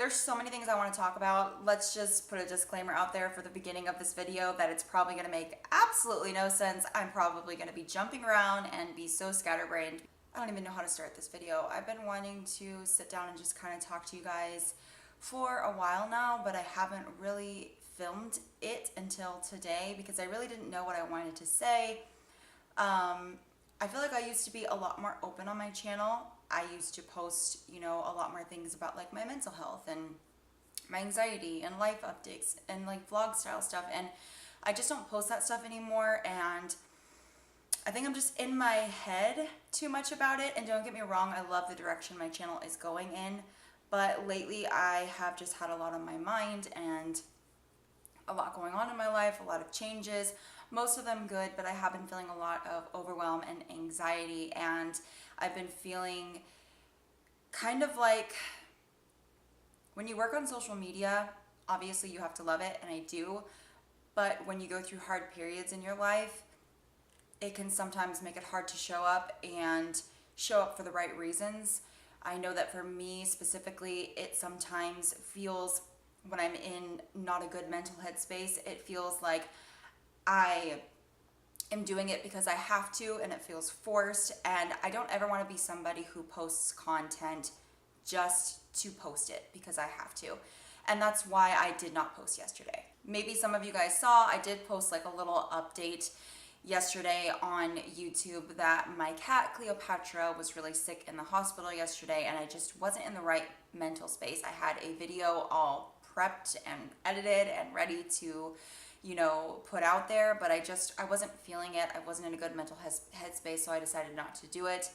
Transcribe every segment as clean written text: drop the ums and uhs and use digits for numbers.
There's so many things I want to talk about. Let's just put a disclaimer out there for the beginning of this video that it's probably going to make absolutely no sense. I'm probably going to be jumping around and be so scatterbrained. I don't even know how to start this video. I've been wanting to sit down and just kind of talk to you guys for a while now, but I haven't really filmed it until today because I really didn't know what I wanted to say. I feel like I used to be a lot more open on my channel. I used to post, a lot more things about like my mental health and my anxiety and life updates and like vlog style stuff. And I just don't post that stuff anymore. And I think I'm just in my head too much about it. And don't get me wrong, I love the direction my channel is going in. But lately I have just had a lot on my mind and a lot going on in my life, a lot of changes, most of them good, but I have been feeling a lot of overwhelm and anxiety, and I've been feeling kind of like when you work on social media, obviously you have to love it, and I do, but when you go through hard periods in your life, it can sometimes make it hard to show up and show up for the right reasons. I know that for me specifically, it sometimes feels, when I'm in not a good mental headspace, it feels like I am doing it because I have to and it feels forced, and I don't ever want to be somebody who posts content just to post it because I have to. And that's why I did not post yesterday. Maybe some of you guys saw, I did post like a little update yesterday on YouTube that my cat Cleopatra was really sick in the hospital yesterday, and I just wasn't in the right mental space. I had a video all prepped and edited and ready to put out there, but I wasn't feeling it. I wasn't in a good mental headspace, so I decided not to do it.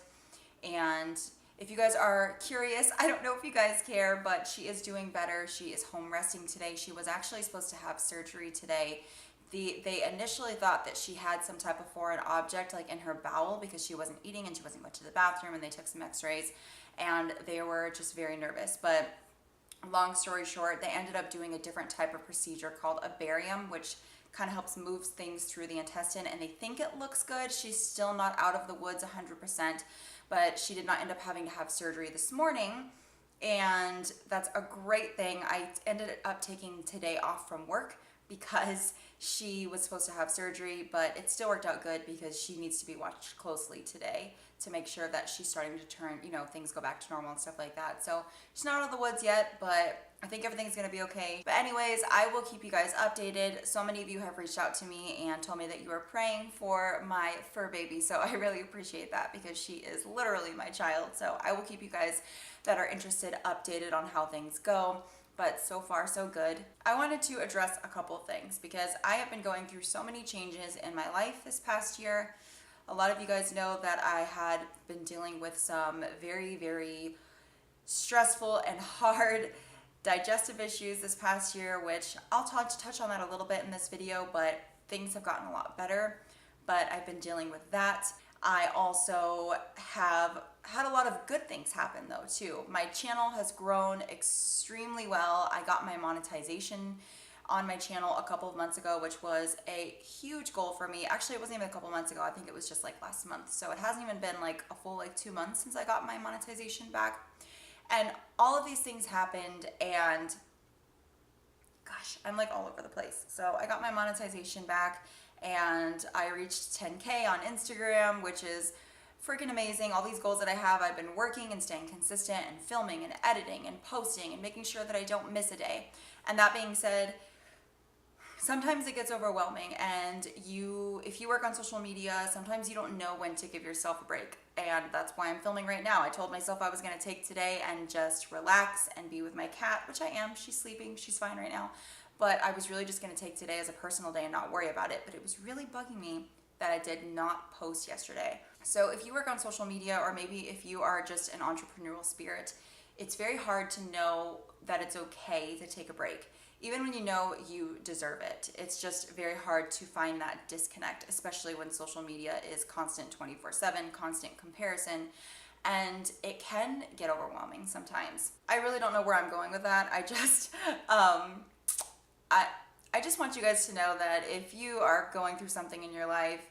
And if you guys are curious, I don't know if you guys care, but she is doing better. She is home resting today. She was actually supposed to have surgery today. They initially thought that she had some type of foreign object like in her bowel because she wasn't eating and she wasn't going to the bathroom, and they took some x-rays and they were just very nervous. But long story short, they ended up doing a different type of procedure called a barium, which kind of helps move things through the intestine, and they think it looks good. She's still not out of the woods 100%, but she did not end up having to have surgery this morning, and that's a great thing. I ended up taking today off from work because she was supposed to have surgery, but it still worked out good because she needs to be watched closely today to make sure that she's starting to turn, things go back to normal and stuff like that. So she's not out of the woods yet, but I think everything's gonna be okay. But anyways, I will keep you guys updated. So many of you have reached out to me and told me that you are praying for my fur baby. So I really appreciate that because she is literally my child. So I will keep you guys that are interested updated on how things go. But so far so good. I wanted to address a couple things because I have been going through so many changes in my life this past year. A lot of you guys know that I had been dealing with some very, very stressful and hard digestive issues this past year, which I'll touch on that a little bit in this video, but things have gotten a lot better. But I've been dealing with that. I also have had a lot of good things happen though too. My channel has grown extremely well. I got my monetization on my channel a couple of months ago, which was a huge goal for me. Actually, it wasn't even a couple months ago. I think it was just like last month. So it hasn't even been like a full 2 months since I got my monetization back. And all of these things happened, and gosh, I'm like all over the place. So I got my monetization back and I reached 10K on Instagram, which is freaking amazing. All these goals that I have, I've been working and staying consistent and filming and editing and posting and making sure that I don't miss a day. And that being said, sometimes it gets overwhelming, and if you work on social media, sometimes you don't know when to give yourself a break. And that's why I'm filming right now. I told myself I was going to take today and just relax and be with my cat, which I am. She's sleeping. She's fine right now. But I was really just going to take today as a personal day and not worry about it. But it was really bugging me that I did not post yesterday. So if you work on social media, or maybe if you are just an entrepreneurial spirit, it's very hard to know that it's okay to take a break. Even when you know you deserve it, it's just very hard to find that disconnect, especially when social media is constant 24/7, constant comparison, and it can get overwhelming sometimes. I really don't know where I'm going with that. I just want you guys to know that if you are going through something in your life,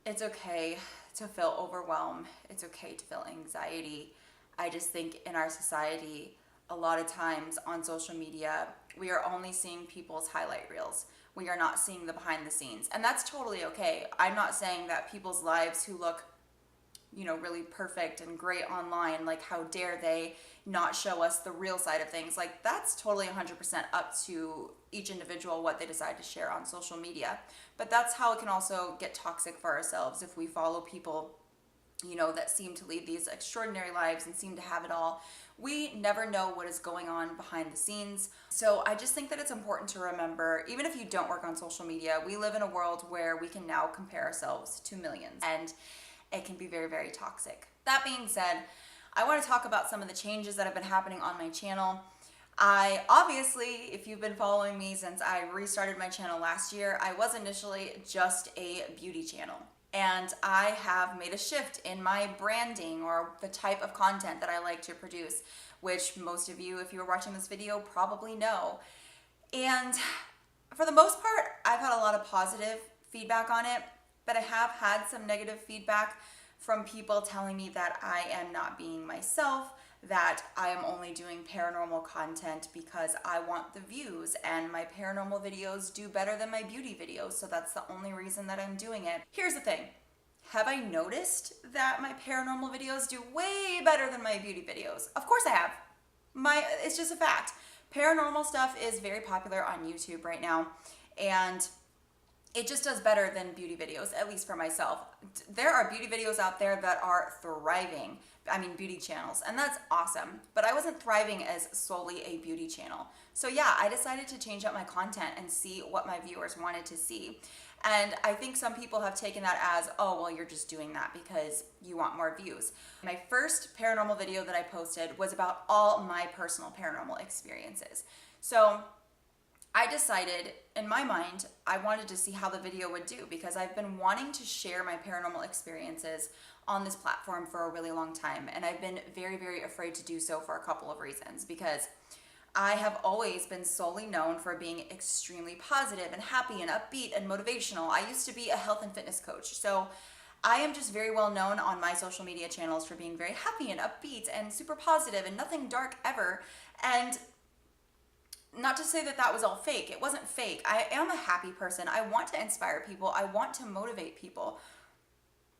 it's okay to feel overwhelmed. It's okay to feel anxiety. I just think in our society, a lot of times on social media, we are only seeing people's highlight reels. We are not seeing the behind the scenes. And that's totally okay. I'm not saying that people's lives who look, you know, really perfect and great online, like how dare they not show us the real side of things. Like that's totally 100% up to each individual what they decide to share on social media. But that's how it can also get toxic for ourselves if we follow people, you know, that seem to lead these extraordinary lives and seem to have it all. We never know what is going on behind the scenes. So I just think that it's important to remember, even if you don't work on social media, we live in a world where we can now compare ourselves to millions, and it can be very, very toxic. That being said, I want to talk about some of the changes that have been happening on my channel. I obviously, if you've been following me since I restarted my channel last year, I was initially just a beauty channel. And I have made a shift in my branding or the type of content that I like to produce, which most of you, if you were watching this video, probably know. And for the most part, I've had a lot of positive feedback on it, but I have had some negative feedback from people telling me that I am not being myself, that I am only doing paranormal content because I want the views, and my paranormal videos do better than my beauty videos, so that's the only reason that I'm doing it. Here's the thing. Have I noticed that my paranormal videos do way better than my beauty videos? Of course I have. It's just a fact. Paranormal stuff is very popular on YouTube right now, and it just does better than beauty videos, at least for myself. There are beauty videos out there that are thriving. I mean, beauty channels, and that's awesome. But I wasn't thriving as solely a beauty channel. So yeah, I decided to change up my content and see what my viewers wanted to see. And I think some people have taken that as, oh, well, you're just doing that because you want more views. My first paranormal video that I posted was about all my personal paranormal experiences. So I decided, in my mind, I wanted to see how the video would do because I've been wanting to share my paranormal experiences on this platform for a really long time. And I've been very, very afraid to do so for a couple of reasons, because I have always been solely known for being extremely positive and happy and upbeat and motivational. I used to be a health and fitness coach. So I am just very well known on my social media channels for being very happy and upbeat and super positive and nothing dark ever. And not to say that that was all fake. It wasn't fake. I am a happy person. I want to inspire people. I want to motivate people.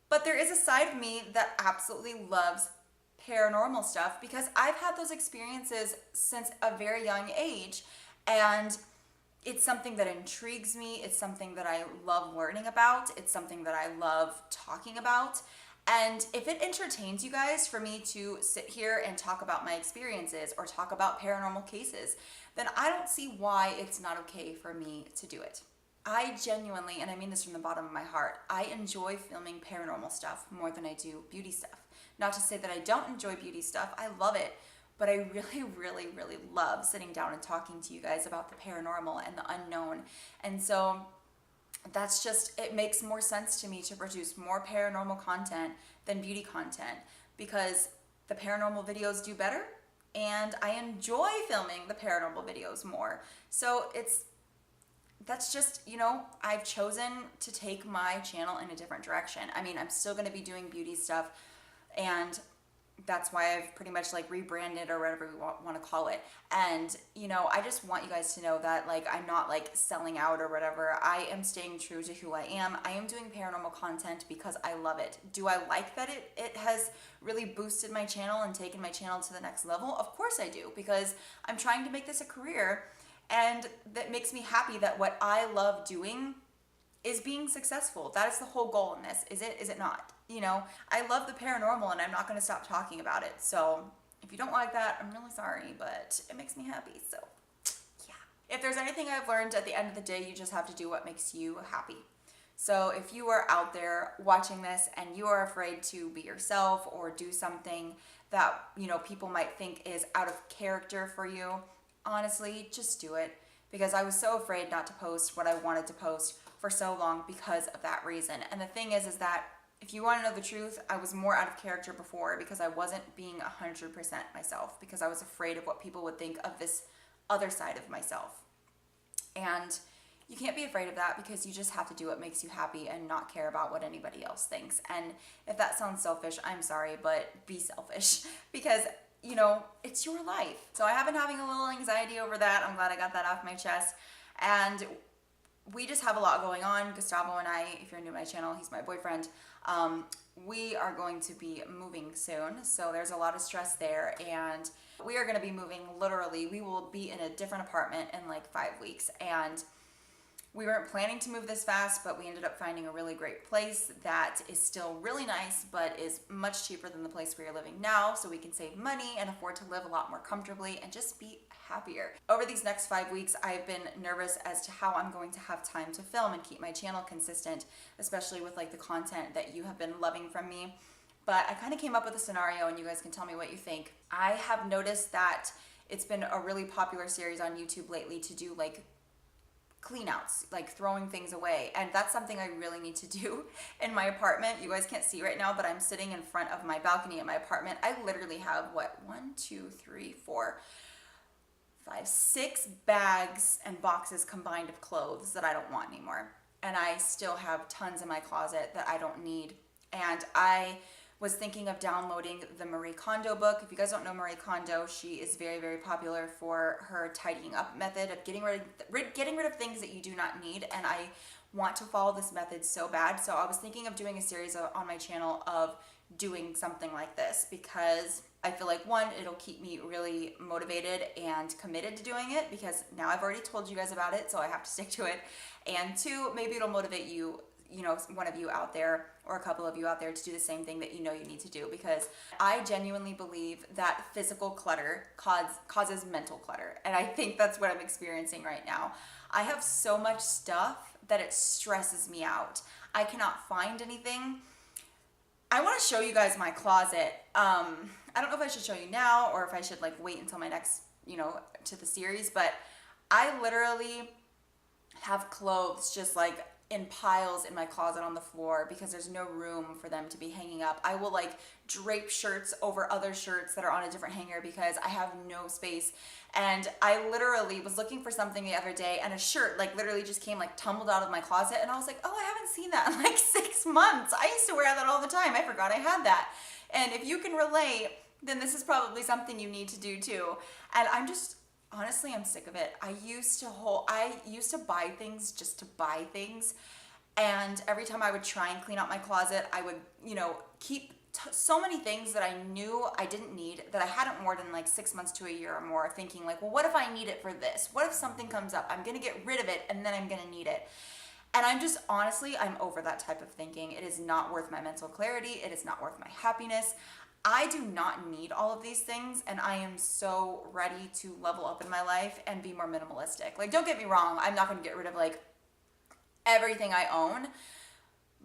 But there is a side of me that absolutely loves paranormal stuff because I've had those experiences since a very young age. And it's something that intrigues me. It's something that I love learning about. It's something that I love talking about. And if it entertains you guys for me to sit here and talk about my experiences or talk about paranormal cases, then I don't see why it's not okay for me to do it. I genuinely, and I mean this from the bottom of my heart, I enjoy filming paranormal stuff more than I do beauty stuff. Not to say that I don't enjoy beauty stuff, I love it, but I really, really, really love sitting down and talking to you guys about the paranormal and the unknown. And so that's just, it makes more sense to me to produce more paranormal content than beauty content because the paranormal videos do better and I enjoy filming the paranormal videos more. So that's just, you know, I've chosen to take my channel in a different direction. I mean, I'm still going to be doing beauty stuff, and that's why I've pretty much like rebranded or whatever we want to call it. And, you know, I just want you guys to know that like I'm not like selling out or whatever. I am staying true to who I am. I am doing paranormal content because I love it. Do I like that it has really boosted my channel and taken my channel to the next level? Of course I do, because I'm trying to make this a career, and that makes me happy that what I love doing is being successful. That is the whole goal in this. Is it not? You know, I love the paranormal and I'm not going to stop talking about it. So if you don't like that, I'm really sorry, but it makes me happy. So yeah. If there's anything I've learned, at the end of the day, you just have to do what makes you happy. So if you are out there watching this and you are afraid to be yourself or do something that, you know, people might think is out of character for you, honestly, just do it. Because I was so afraid not to post what I wanted to post for so long because of that reason. And the thing is that if you want to know the truth, I was more out of character before because I wasn't being 100% myself, because I was afraid of what people would think of this other side of myself. And you can't be afraid of that, because you just have to do what makes you happy and not care about what anybody else thinks. And if that sounds selfish, I'm sorry, but be selfish, because you know, it's your life. So I have been having a little anxiety over that. I'm glad I got that off my chest. And we just have a lot going on. Gustavo and I, if you're new to my channel, he's my boyfriend. We are going to be moving soon. So there's a lot of stress there. And we are going to be moving literally. We will be in a different apartment in like 5 weeks. And we weren't planning to move this fast, but we ended up finding a really great place that is still really nice, but is much cheaper than the place we are living now, so we can save money and afford to live a lot more comfortably and just be happier. Over these next 5 weeks, I've been nervous as to how I'm going to have time to film and keep my channel consistent, especially with like the content that you have been loving from me. But I kind of came up with a scenario, and you guys can tell me what you think. I have noticed that it's been a really popular series on YouTube lately to do like clean outs, like throwing things away. And that's something I really need to do in my apartment. You guys can't see right now, but I'm sitting in front of my balcony in my apartment. I literally have what, 6 bags and boxes combined of clothes that I don't want anymore. And I still have tons in my closet that I don't need. And I was thinking of downloading the Marie Kondo book. If you guys don't know Marie Kondo, she is very, very popular for her tidying up method of getting rid of things that you do not need. And I want to follow this method so bad. So I was thinking of doing a series on my channel of doing something like this, because I feel like, one, it'll keep me really motivated and committed to doing it, because now I've already told you guys about it, so I have to stick to it. And two, maybe it'll motivate you, you know, one of you out there or a couple of you out there to do the same thing that you know you need to do, because I genuinely believe that physical clutter causes mental clutter. And I think that's what I'm experiencing right now. I have so much stuff that it stresses me out. I cannot find anything. I want to show you guys my closet. I don't know if I should show you now or if I should like wait until my next, you know, to the series, but I literally have clothes just like in piles in my closet on the floor because there's no room for them to be hanging up. I will like drape shirts over other shirts that are on a different hanger because I have no space. And I literally was looking for something the other day, and a shirt like literally just came like tumbled out of my closet, and I was like, oh, I haven't seen that in like 6 months. I used to wear that all the time. I forgot I had that. And if you can relate, then this is probably something you need to do too. And honestly, I'm sick of it. I used to buy things just to buy things. And every time I would try and clean out my closet, I would, you know, keep so many things that I knew I didn't need, that I hadn't worn in like 6 months to a year or more, thinking like, well, what if I need it for this? What if something comes up? I'm going to get rid of it and then I'm going to need it. And I'm over that type of thinking. It is not worth my mental clarity. It is not worth my happiness. I do not need all of these things, and I am so ready to level up in my life and be more minimalistic. Like, don't get me wrong, I'm not going to get rid of like everything I own,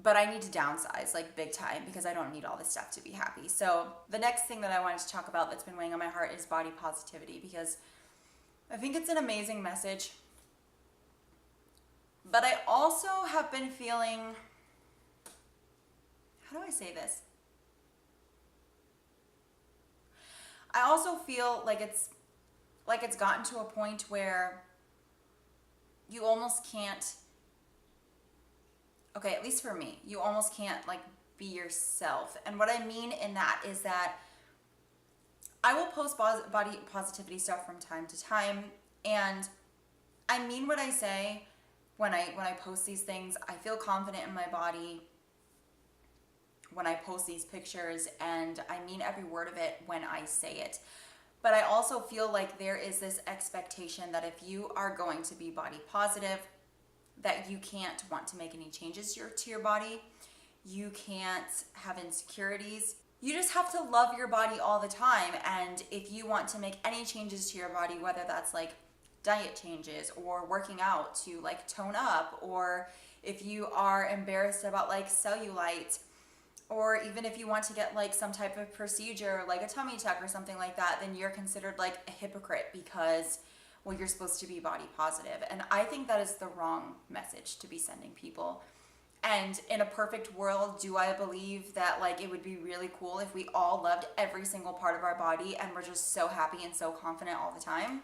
but I need to downsize like big time because I don't need all this stuff to be happy. So the next thing that I wanted to talk about that's been weighing on my heart is body positivity, because I think it's an amazing message. But I also have been feeling, how do I say this? I also feel like it's gotten to a point where you almost can't, okay, at least for me, you almost can't like be yourself. And what I mean in that is that I will post body positivity stuff from time to time, and I mean what I say when I post these things. I feel confident in my body when I post these pictures, and I mean every word of it when I say it. But I also feel like there is this expectation that if you are going to be body positive, that you can't want to make any changes to your body. You can't have insecurities. You just have to love your body all the time. And if you want to make any changes to your body, whether that's like diet changes or working out to like tone up, or if you are embarrassed about like cellulite, or even if you want to get like some type of procedure like a tummy tuck or something like that, then you're considered like a hypocrite because, well, you're supposed to be body positive. And I think that is the wrong message to be sending people. And in a perfect world, do I believe that like it would be really cool if we all loved every single part of our body and we're just so happy and so confident all the time?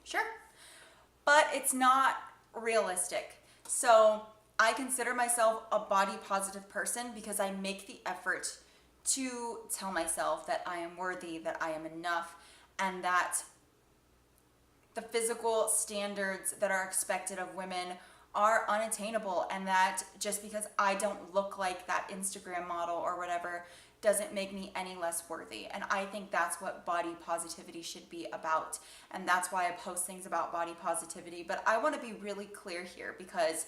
Sure. But it's not realistic. So I consider myself a body positive person because I make the effort to tell myself that I am worthy, that I am enough, and that the physical standards that are expected of women are unattainable, and that just because I don't look like that Instagram model or whatever doesn't make me any less worthy. And I think that's what body positivity should be about. And that's why I post things about body positivity. But I want to be really clear here, because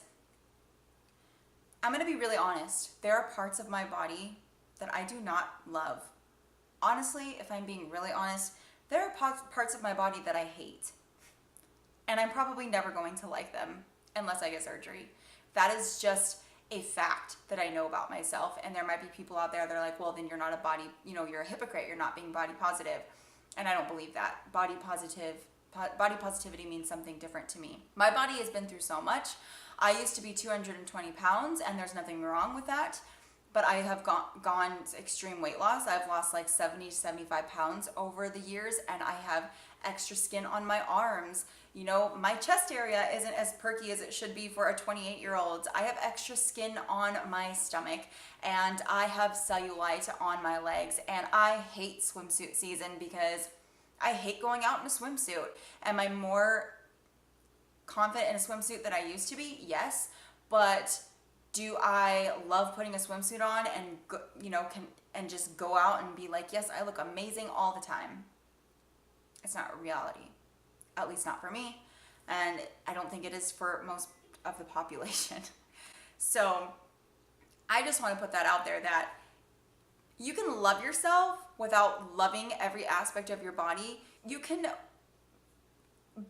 I'm going to be really honest. There are parts of my body that I do not love. Honestly, if I'm being really honest, there are parts of my body that I hate. And I'm probably never going to like them unless I get surgery. That is just a fact that I know about myself. And there might be people out there that are like, well, then you're not a body, you're a hypocrite. You're not being body positive. And I don't believe that. Body positivity means something different to me. My body has been through so much. I used to be 220 pounds, and there's nothing wrong with that. But I have gone extreme weight loss. I've lost like 70 to 75 pounds over the years, and I have extra skin on my arms. My chest area isn't as perky as it should be for a 28-year-old. I have extra skin on my stomach, and I have cellulite on my legs, and I hate swimsuit season because I hate going out in a swimsuit. Am I more confident in a swimsuit than I used to be? Yes, but do I love putting a swimsuit on and just go out and be like, yes, I look amazing all the time? It's not a reality, at least not for me, and I don't think it is for most of the population. So I just want to put that out there, that you can love yourself without loving every aspect of your body. You can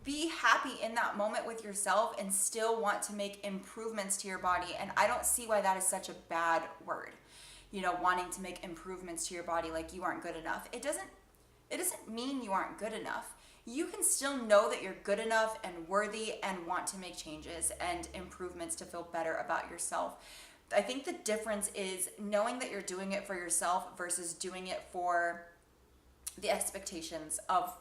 be happy in that moment with yourself and still want to make improvements to your body. And I don't see why that is such a bad word. Wanting to make improvements to your body, like you aren't good enough. It doesn't mean you aren't good enough. You can still know that you're good enough and worthy and want to make changes and improvements to feel better about yourself. I think the difference is knowing that you're doing it for yourself versus doing it for the expectations of,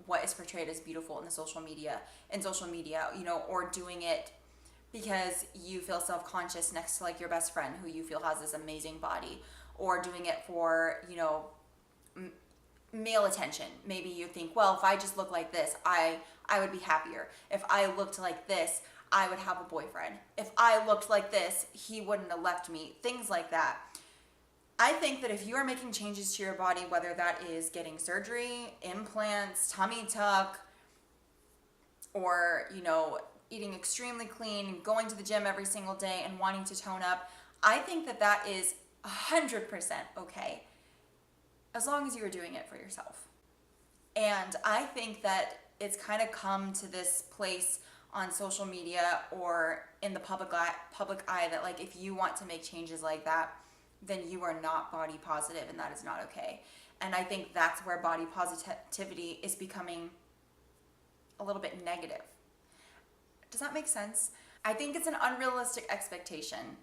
what is portrayed as beautiful in social media, or doing it because you feel self-conscious next to like your best friend who you feel has this amazing body, or doing it for, male attention. Maybe you think, well, if I just look like this, I would be happier. If I looked like this, I would have a boyfriend. If I looked like this, he wouldn't have left me. Things like that. I think that if you are making changes to your body, whether that is getting surgery, implants, tummy tuck, or, eating extremely clean, going to the gym every single day and wanting to tone up, I think that that is 100% okay, as long as you are doing it for yourself. And I think that it's kind of come to this place on social media or in the public eye that like, if you want to make changes like that, then you are not body positive, and that is not okay. And I think that's where body positivity is becoming a little bit negative. Does that make sense? I think it's an unrealistic expectation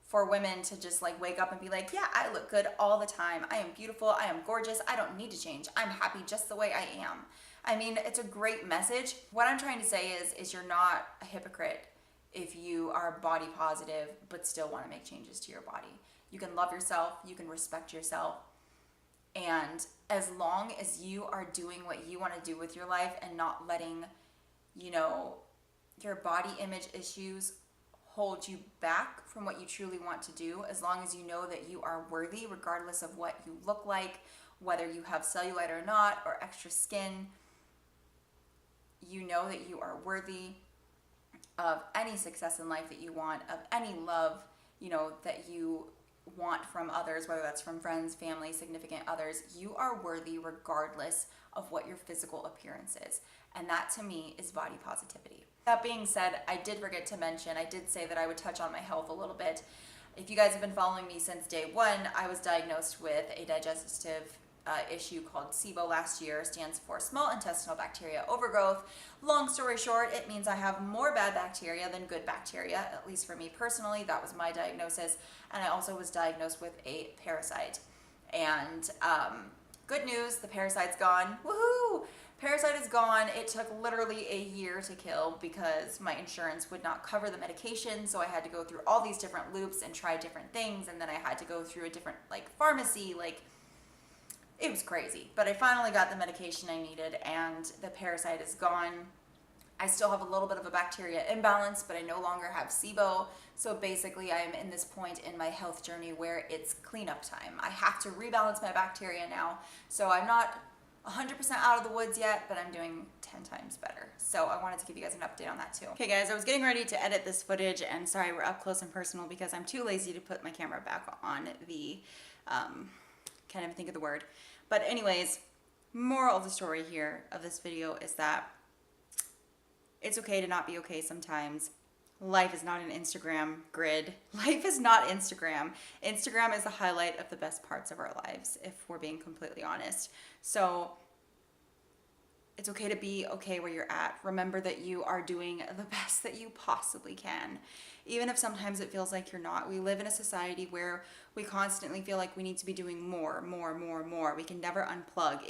for women to just like wake up and be like, yeah, I look good all the time. I am beautiful. I am gorgeous. I don't need to change. I'm happy just the way I am. I mean, it's a great message. What I'm trying to say is you're not a hypocrite if you are body positive but still want to make changes to your body. You can love yourself. You can respect yourself. And as long as you are doing what you want to do with your life and not letting, your body image issues hold you back from what you truly want to do, as long as you know that you are worthy regardless of what you look like, whether you have cellulite or not, or extra skin, you know that you are worthy of any success in life that you want, of any love, that you want from others, whether that's from friends, family, significant others. You are worthy regardless of what your physical appearance is. And that to me is body positivity. That being said, I did forget to mention, I did say that I would touch on my health a little bit. If you guys have been following me since day one, I was diagnosed with a digestive issue called SIBO last year. Stands for small intestinal bacteria overgrowth. Long story short, it means I have more bad bacteria than good bacteria, at least for me personally. That was my diagnosis. And I also was diagnosed with a parasite. And good news, the parasite's gone. Woohoo! Parasite is gone. It took literally a year to kill because my insurance would not cover the medication, so I had to go through all these different loops and try different things, and then I had to go through a different like pharmacy, like it was crazy. But I finally got the medication I needed and the parasite is gone. I still have a little bit of a bacteria imbalance, but I no longer have SIBO. So basically I am in this point in my health journey where it's cleanup time. I have to rebalance my bacteria now. So I'm not 100% out of the woods yet, but I'm doing 10 times better. So I wanted to give you guys an update on that too. Okay guys, I was getting ready to edit this footage and sorry we're up close and personal because I'm too lazy to put my camera back on the, can't even think of the word. But anyways, moral of the story here of this video is that it's okay to not be okay sometimes. Life is not an Instagram grid. Life is not Instagram. Instagram is the highlight of the best parts of our lives, if we're being completely honest. So it's okay to be okay where you're at. Remember that you are doing the best that you possibly can. Even if sometimes it feels like you're not. We live in a society where we constantly feel like we need to be doing more. We can never unplug.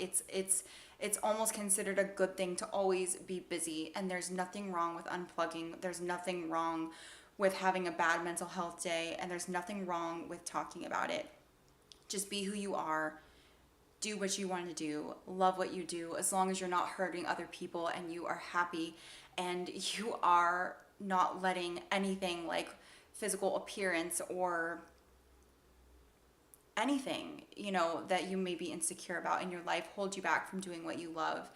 It's almost considered a good thing to always be busy, and there's nothing wrong with unplugging. There's nothing wrong with having a bad mental health day, and there's nothing wrong with talking about it. Just be who you are. Do what you want to do. Love what you do, as long as you're not hurting other people and you are happy and you are not letting anything like physical appearance or anything, you know, that you may be insecure about in your life hold you back from doing what you love,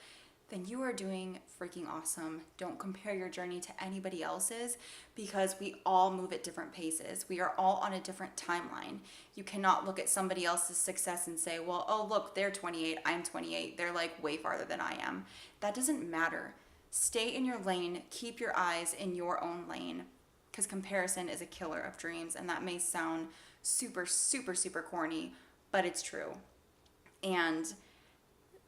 then you are doing freaking awesome. Don't compare your journey to anybody else's because we all move at different paces. We are all on a different timeline. You cannot look at somebody else's success and say, well, oh, look, they're 28, I'm 28. They're like way farther than I am. That doesn't matter. Stay in your lane. Keep your eyes in your own lane because comparison is a killer of dreams. And that may sound super corny, but it's true. And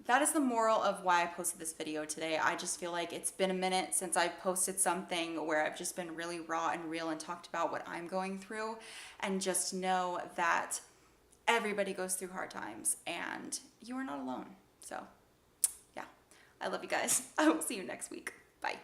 that is the moral of why I posted this video today. I just feel like it's been a minute since I've posted something where I've just been really raw and real and talked about what I'm going through, and just know that everybody goes through hard times and you are not alone. So yeah, I love you guys. I will see you next week. Bye.